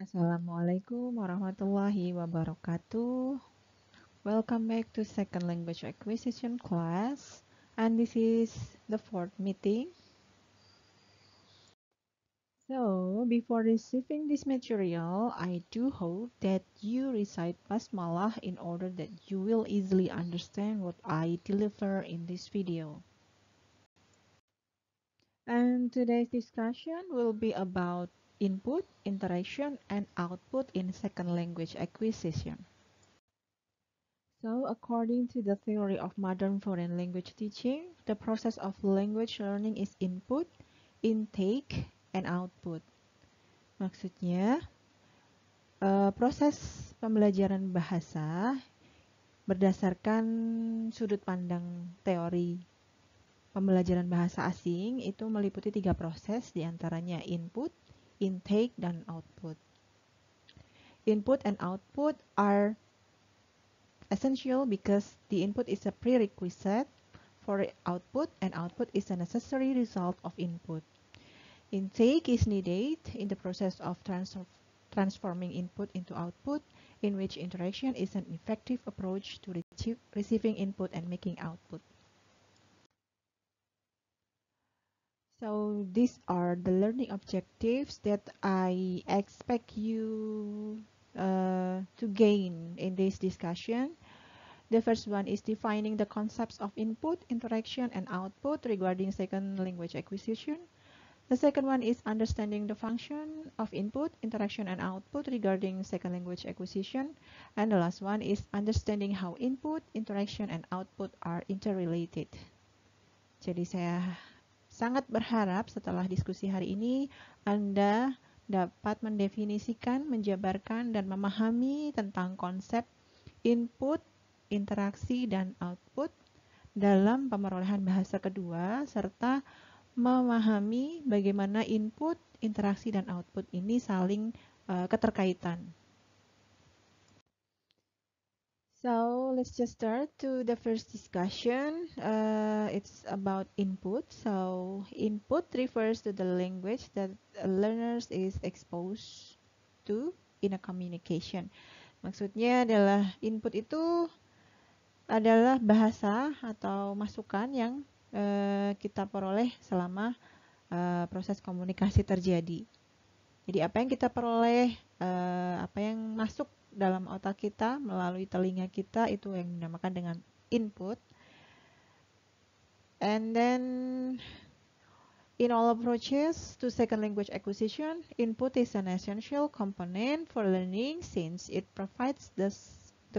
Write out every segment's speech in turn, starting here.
Assalamualaikum warahmatullahi wabarakatuh. Welcome back to second language acquisition class, and this is the fourth meeting. So, before receiving this material, I do hope that you recite basmalah in order that you will easily understand what I deliver in this video. And today's discussion will be about input, interaction, and output in second language acquisition. So, according to the theory of modern foreign language teaching, the process of language learning is input, intake, and output. Maksudnya, proses pembelajaran bahasa berdasarkan sudut pandang teori pembelajaran bahasa asing itu meliputi 3 proses, diantaranya input, intake, dan output. Input and output are essential because the input is a prerequisite for output, and output is a necessary result of input. Intake is needed in the process of transforming input into output, in which interaction is an effective approach to receiving input and making output. So these are the learning objectives that I expect you to gain in this discussion. The first one is defining the concepts of input, interaction, and output regarding second language acquisition. The second one is understanding the function of input, interaction, and output regarding second language acquisition. And the last one is understanding how input, interaction, and output are interrelated. Jadi saya sangat berharap setelah diskusi hari ini Anda dapat mendefinisikan, menjabarkan, dan memahami tentang konsep input, interaksi, dan output dalam pemerolehan bahasa kedua, serta memahami bagaimana input, interaksi, dan output ini saling keterkaitan. So let's just start to the first discussion. It's about input. So input refers to the language that learners is exposed to in a communication. Maksudnya adalah input itu adalah bahasa atau masukan yang kita peroleh selama proses komunikasi terjadi. Jadi apa yang kita peroleh, apa yang masuk dalam otak kita melalui telinga kita itu yang dinamakan dengan input. And then in all approaches to second language acquisition, input is an essential component for learning since it provides the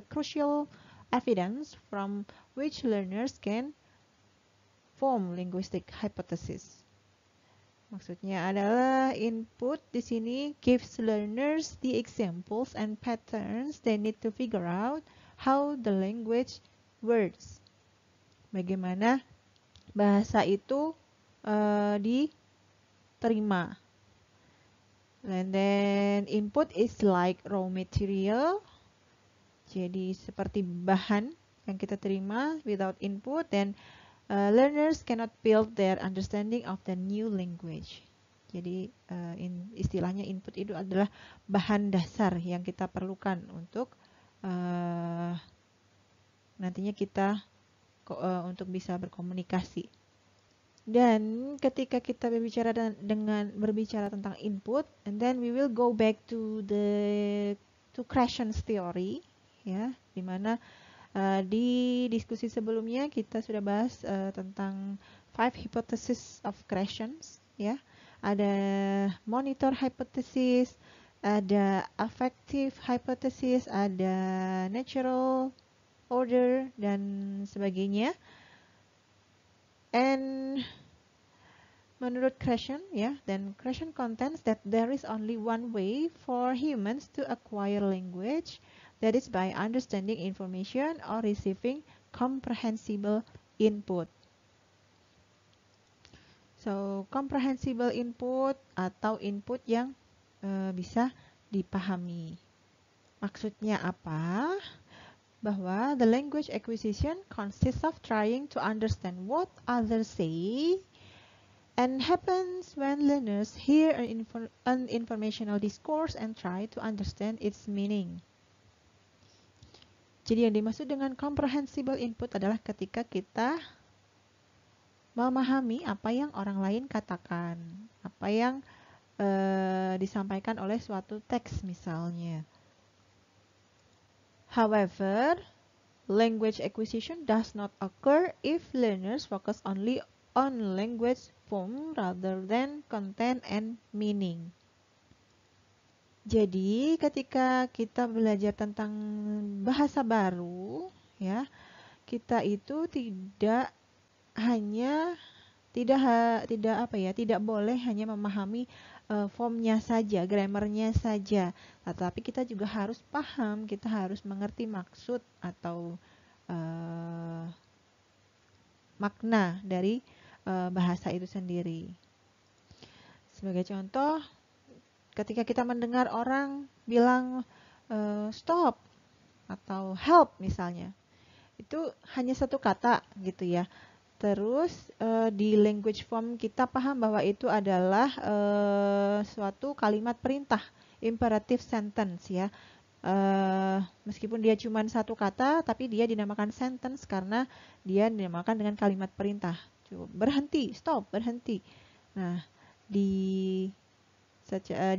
crucial evidence from which learners can form linguistic hypothesis. Maksudnya adalah input di sini gives learners the examples and patterns they need to figure out how the language works. Bagaimana bahasa itu diterima. And then input is like raw material. Jadi seperti bahan yang kita terima. Without input, then learners cannot build their understanding of the new language. Jadi istilahnya input itu adalah bahan dasar yang kita perlukan untuk nantinya kita untuk bisa berkomunikasi. Dan ketika kita berbicara tentang input, and then we will go back to Krashen's theory, ya, dimana di diskusi sebelumnya kita sudah bahas tentang 5 hypothesis of Krashen, ya. Ada monitor hypothesis, ada affective hypothesis, ada natural order dan sebagainya. And menurut Krashen, ya, then Krashen contends that there is only one way for humans to acquire language, that is by understanding information or receiving comprehensible input. So, comprehensible input atau input yang bisa dipahami. Maksudnya apa? Bahwa the language acquisition consists of trying to understand what others say and happens when learners hear an informational discourse and try to understand its meaning. Jadi yang dimaksud dengan comprehensible input adalah ketika kita memahami apa yang orang lain katakan, apa yang disampaikan oleh suatu teks misalnya. However, language acquisition does not occur if learners focus only on language form rather than content and meaning. Jadi, ketika kita belajar tentang bahasa baru, ya, kita itu tidak boleh hanya memahami formnya saja, grammarnya saja, tetapi kita juga harus paham, kita harus mengerti maksud atau makna dari bahasa itu sendiri. Sebagai contoh, ketika kita mendengar orang bilang stop atau help misalnya, itu hanya satu kata gitu ya. Terus di language form kita paham bahwa itu adalah suatu kalimat perintah, imperative sentence ya. Meskipun dia cuma satu kata, tapi dia dinamakan sentence karena dia dinamakan dengan kalimat perintah. Berhenti, stop, berhenti. Nah, di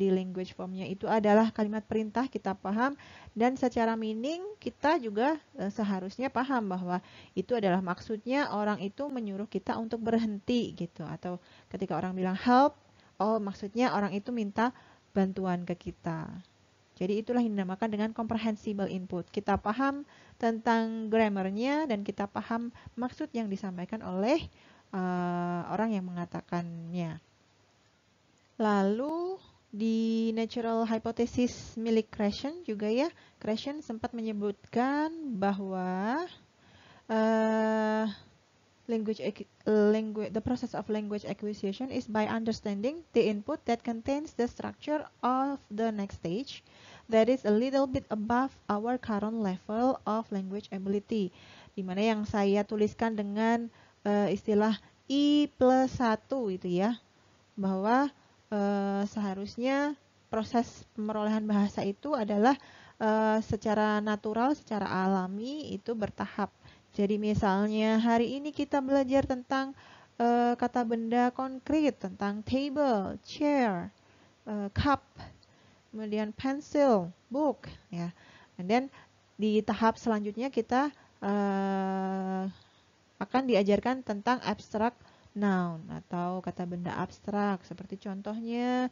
language formnya itu adalah kalimat perintah, kita paham, dan secara meaning kita juga seharusnya paham bahwa itu adalah maksudnya orang itu menyuruh kita untuk berhenti gitu, atau ketika orang bilang help, oh maksudnya orang itu minta bantuan ke kita. Jadi itulah yang dinamakan dengan comprehensible input. Kita paham tentang grammarnya dan kita paham maksud yang disampaikan oleh orang yang mengatakannya. Lalu di natural hypothesis milik Krashen juga ya, Krashen sempat menyebutkan bahwa the process of language acquisition is by understanding the input that contains the structure of the next stage that is a little bit above our current level of language ability. Dimana yang saya tuliskan dengan istilah I+1 itu ya, bahwa seharusnya proses pemerolehan bahasa itu adalah secara natural, secara alami itu bertahap. Jadi misalnya hari ini kita belajar tentang kata benda konkret, tentang table, chair, cup, kemudian pencil, book, ya. And then di tahap selanjutnya kita akan diajarkan tentang abstract noun atau kata benda abstrak, seperti contohnya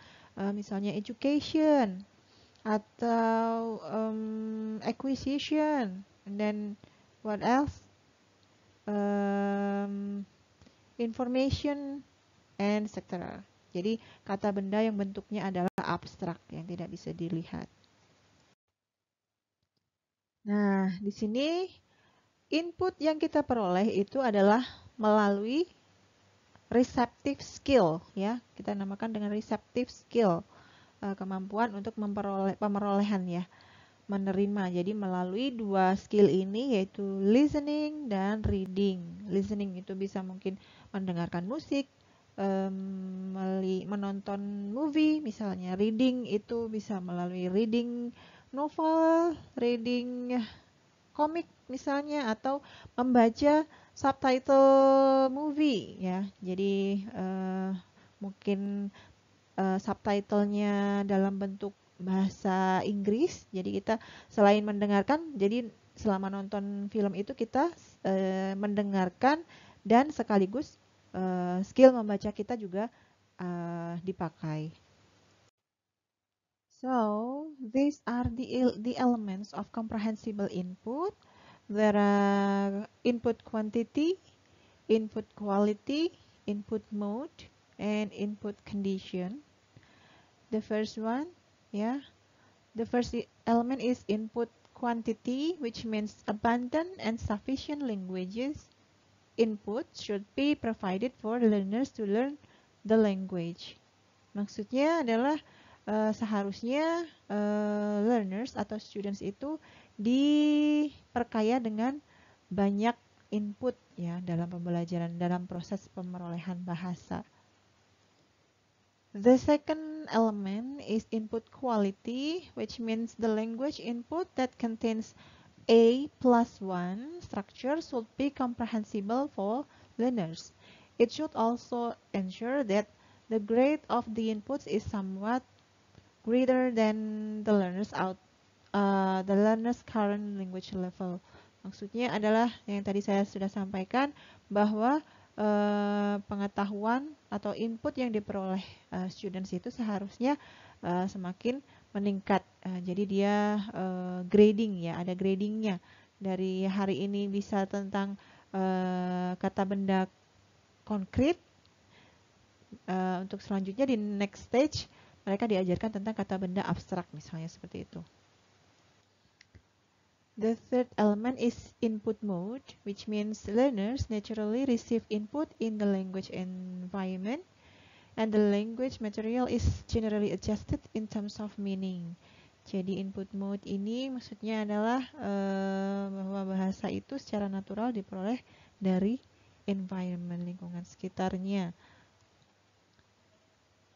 misalnya education atau acquisition, and then what else, information and etc. Jadi kata benda yang bentuknya adalah abstrak yang tidak bisa dilihat. Nah, di sini input yang kita peroleh itu adalah melalui receptive skill ya, kita namakan dengan receptive skill, kemampuan untuk pemerolehan ya, menerima. Jadi melalui dua skill ini yaitu listening dan reading. Listening itu bisa mungkin mendengarkan musik, menonton movie misalnya. Reading itu bisa melalui reading novel, reading komik misalnya, atau membaca subtitle movie ya. Jadi mungkin subtitlenya dalam bentuk bahasa Inggris. Jadi kita selain mendengarkan, jadi selama nonton film itu kita mendengarkan dan sekaligus skill membaca kita juga dipakai. So, these are the elements of comprehensible input. There are input quantity, input quality, input mode, and input condition. The first one, yeah, the first element is input quantity, which means abundant and sufficient languages input should be provided for learners to learn the language. Maksudnya adalah seharusnya learners atau students itu diperkaya dengan banyak input ya dalam pembelajaran, dalam proses pemerolehan bahasa. The second element is input quality, which means the language input that contains A+1 structure should be comprehensible for learners. It should also ensure that the grade of the inputs is somewhat greater than the learner's current language level. Maksudnya adalah yang tadi saya sudah sampaikan bahwa pengetahuan atau input yang diperoleh students itu seharusnya semakin meningkat. Jadi dia grading ya, ada gradingnya. Dari hari ini bisa tentang kata benda konkret, untuk selanjutnya di next stage mereka diajarkan tentang kata benda abstrak misalnya seperti itu. The third element is input mode, which means learners naturally receive input in the language environment, and the language material is generally adjusted in terms of meaning. Jadi input mode ini maksudnya adalah bahwa bahasa itu secara natural diperoleh dari environment, lingkungan sekitarnya.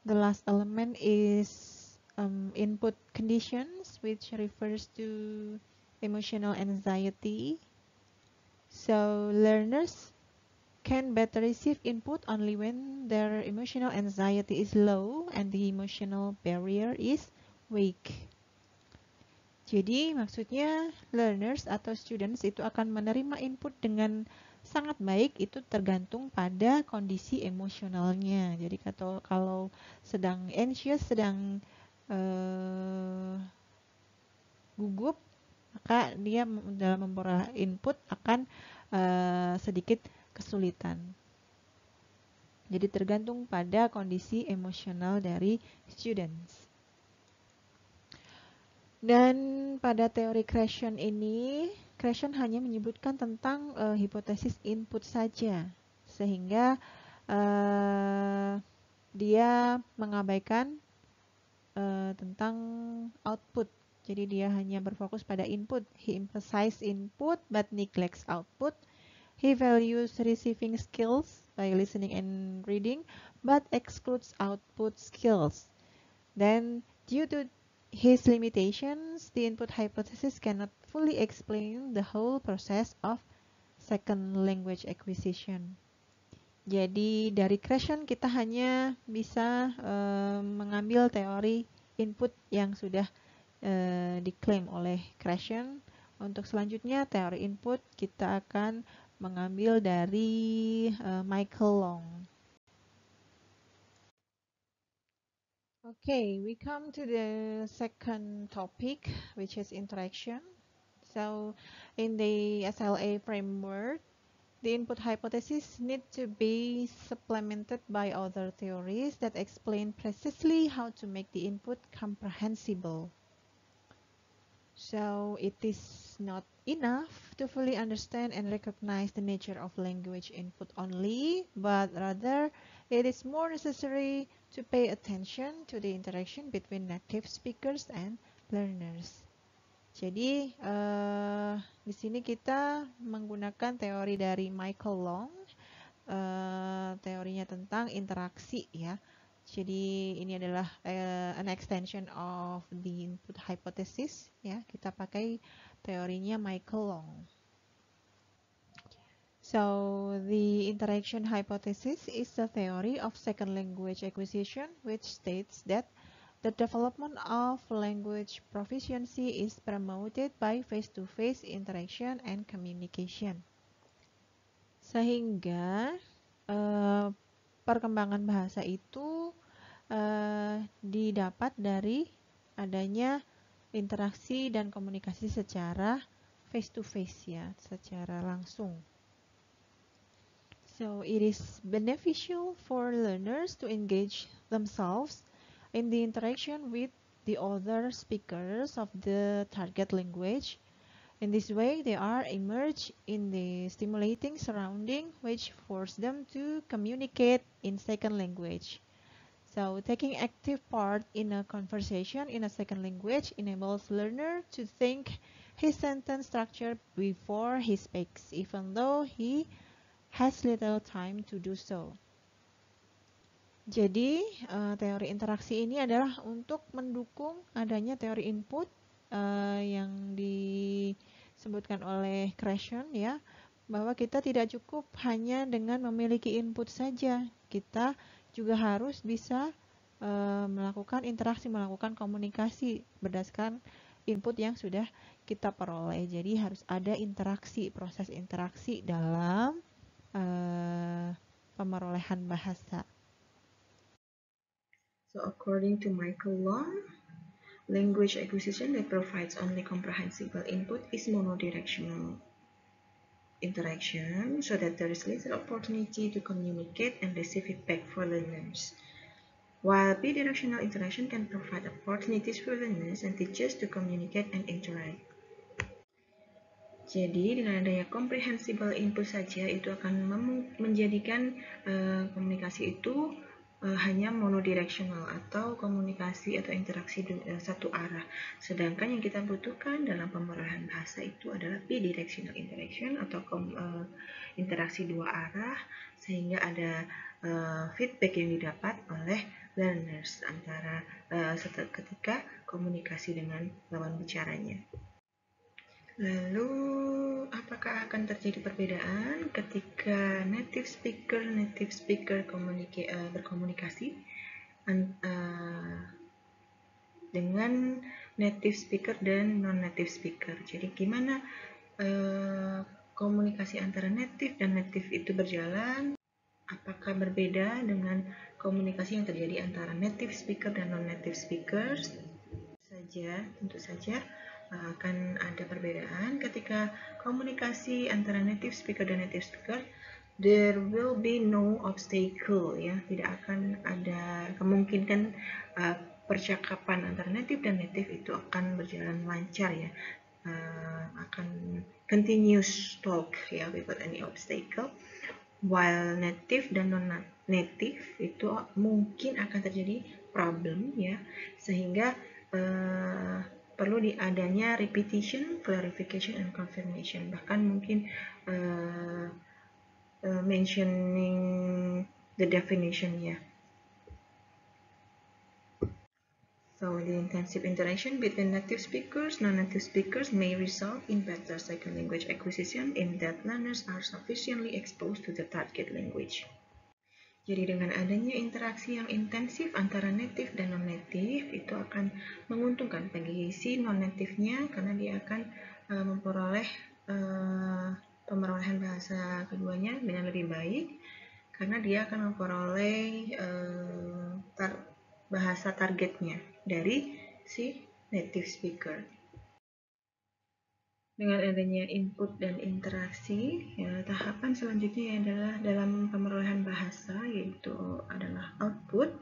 The last element is input conditions, which refers to emotional anxiety. So learners can better receive input only when their emotional anxiety is low and the emotional barrier is weak. Jadi maksudnya learners atau students itu akan menerima input dengan sangat baik, itu tergantung pada kondisi emosionalnya. Jadi kalau sedang anxious, sedang gugup, maka dia dalam memperoleh input akan sedikit kesulitan. Jadi tergantung pada kondisi emosional dari students. Dan pada teori Krashen ini, Krashen hanya menyebutkan tentang hipotesis input saja, sehingga dia mengabaikan tentang output. Jadi dia hanya berfokus pada input. He emphasizes input but neglects output. He values receiving skills by listening and reading but excludes output skills. Then, due to his limitations, the input hypothesis cannot fully explain the whole process of second language acquisition. Jadi dari Krashen kita hanya bisa mengambil teori input yang sudah diklaim oleh Krashen. Untuk selanjutnya teori input kita akan mengambil dari Michael Long. Okay, we come to the second topic, which is interaction. So, in the SLA framework, the input hypothesis need to be supplemented by other theories that explain precisely how to make the input comprehensible. So, it is not enough to fully understand and recognize the nature of language input only, but rather it is more necessary to pay attention to the interaction between native speakers and learners. Jadi di sini kita menggunakan teori dari Michael Long, teorinya tentang interaksi ya. Jadi ini adalah an extension of the input hypothesis ya. Kita pakai teorinya Michael Long. So the interaction hypothesis is a theory of second language acquisition which states that the development of language proficiency is promoted by face-to-face interaction and communication. Sehingga perkembangan bahasa itu didapat dari adanya interaksi dan komunikasi secara face-to-face ya, secara langsung. So it is beneficial for learners to engage themselves in the interaction with the other speakers of the target language. In this way, they are immersed in the stimulating surrounding which force them to communicate in second language. So, taking active part in a conversation in a second language enables learner to think his sentence structure before he speaks, even though he has little time to do so. Jadi, teori interaksi ini adalah untuk mendukung adanya teori input yang disebutkan oleh Krashen ya, bahwa kita tidak cukup hanya dengan memiliki input saja. Kita juga harus bisa melakukan interaksi, melakukan komunikasi berdasarkan input yang sudah kita peroleh. Jadi harus ada interaksi, proses interaksi dalam pemerolehan bahasa. So according to Michael Long, language acquisition that provides only comprehensible input is monodirectional interaction, so that there is little opportunity to communicate and receive feedback for learners. While bidirectional interaction can provide opportunities for learners and teachers to communicate and interact. Jadi dengan adanya comprehensible input saja itu akan menjadikan komunikasi itu hanya monodirectional atau komunikasi atau interaksi satu arah. Sedangkan yang kita butuhkan dalam pemerolehan bahasa itu adalah bidirectional interaction atau interaksi dua arah, sehingga ada feedback yang didapat oleh learners antara ketika komunikasi dengan lawan bicaranya. Lalu, apakah akan terjadi perbedaan ketika native speaker berkomunikasi dengan native speaker dan non-native speaker? Jadi, gimana komunikasi antara native dan native itu berjalan? Apakah berbeda dengan komunikasi yang terjadi antara native speaker dan non-native speakers? Tentu saja akan ada perbedaan ketika komunikasi antara native speaker dan native speaker. There will be no obstacle, ya, tidak akan ada kemungkinan percakapan antara native dan native itu akan berjalan lancar, ya, akan continuous talk, ya, without any obstacle. While native dan non-native itu mungkin akan terjadi problem, ya, sehingga perlu adanya repetition, clarification, and confirmation. Bahkan mungkin mentioning the definition-nya. So the intensive interaction between native speakers and non-native speakers may result in better second language acquisition in that learners are sufficiently exposed to the target language. Jadi dengan adanya interaksi yang intensif antara native dan non-native itu akan menguntungkan bagi si non-native-nya karena dia akan memperoleh pemerolehan bahasa keduanya dengan lebih baik karena dia akan memperoleh bahasa targetnya dari si native speaker. Dengan adanya input dan interaksi, ya, tahapan selanjutnya adalah dalam pemerolehan bahasa, yaitu adalah output.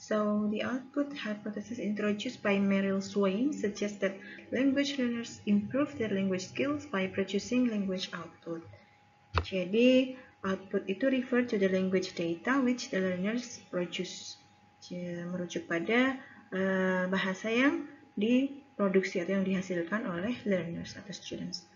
So, the output hypothesis introduced by Merrill Swain suggests that language learners improve their language skills by producing language output. Jadi, output itu refer to the language data which the learners produce. Merujuk pada bahasa yang diproduksi atau yang dihasilkan oleh learners atau students.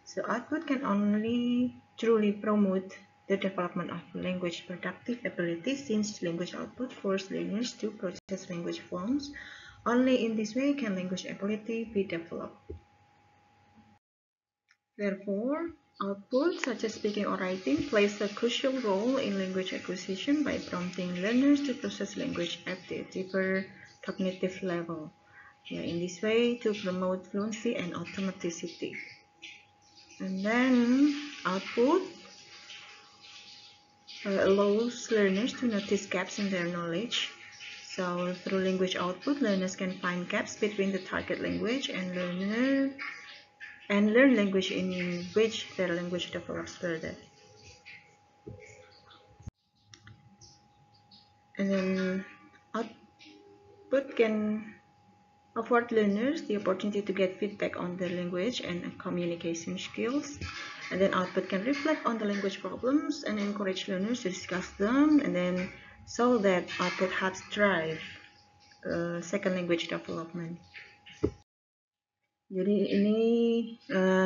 So output can only truly promote the development of language productive ability since language output forces learners to process language forms. Only in this way can language ability be developed. Therefore, output such as speaking or writing plays a crucial role in language acquisition by prompting learners to process language at the deeper cognitive level. In this way, to promote fluency and automaticity. And then, output allows learners to notice gaps in their knowledge. So, through language output, learners can find gaps between the target language and learn language in which their language develops further. And then, output can afford learners the opportunity to get feedback on their language and communication skills. And then output can reflect on the language problems and encourage learners to discuss them, and then so that output helps drive second language development. Jadi ini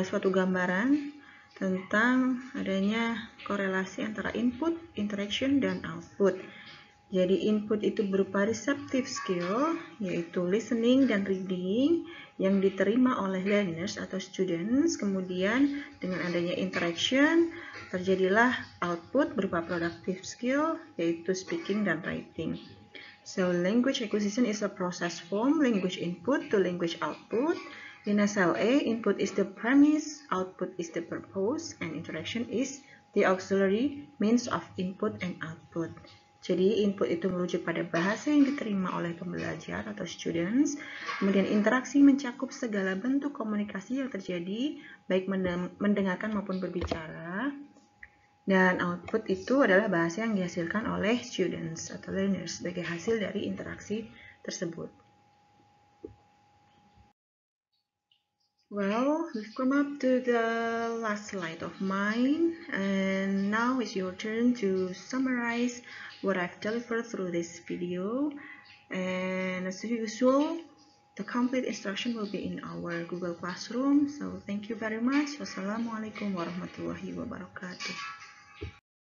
suatu gambaran tentang adanya korelasi antara input, interaction, dan output. Jadi input itu berupa receptive skill, yaitu listening dan reading yang diterima oleh learners atau students. Kemudian dengan adanya interaction, terjadilah output berupa productive skill, yaitu speaking dan writing. So language acquisition is a process from language input to language output. In SLA, input is the premise, output is the purpose, and interaction is the auxiliary means of input and output. Jadi input itu merujuk pada bahasa yang diterima oleh pembelajar atau students, kemudian interaksi mencakup segala bentuk komunikasi yang terjadi, baik mendengarkan maupun berbicara, dan output itu adalah bahasa yang dihasilkan oleh students atau learners sebagai hasil dari interaksi tersebut. Well, we've come up to the last slide of mine, and now it's your turn to summarize what I've delivered through this video. And as usual, the complete instruction will be in our Google Classroom. So thank you very much. Wassalamualaikum warahmatullahi wabarakatuh.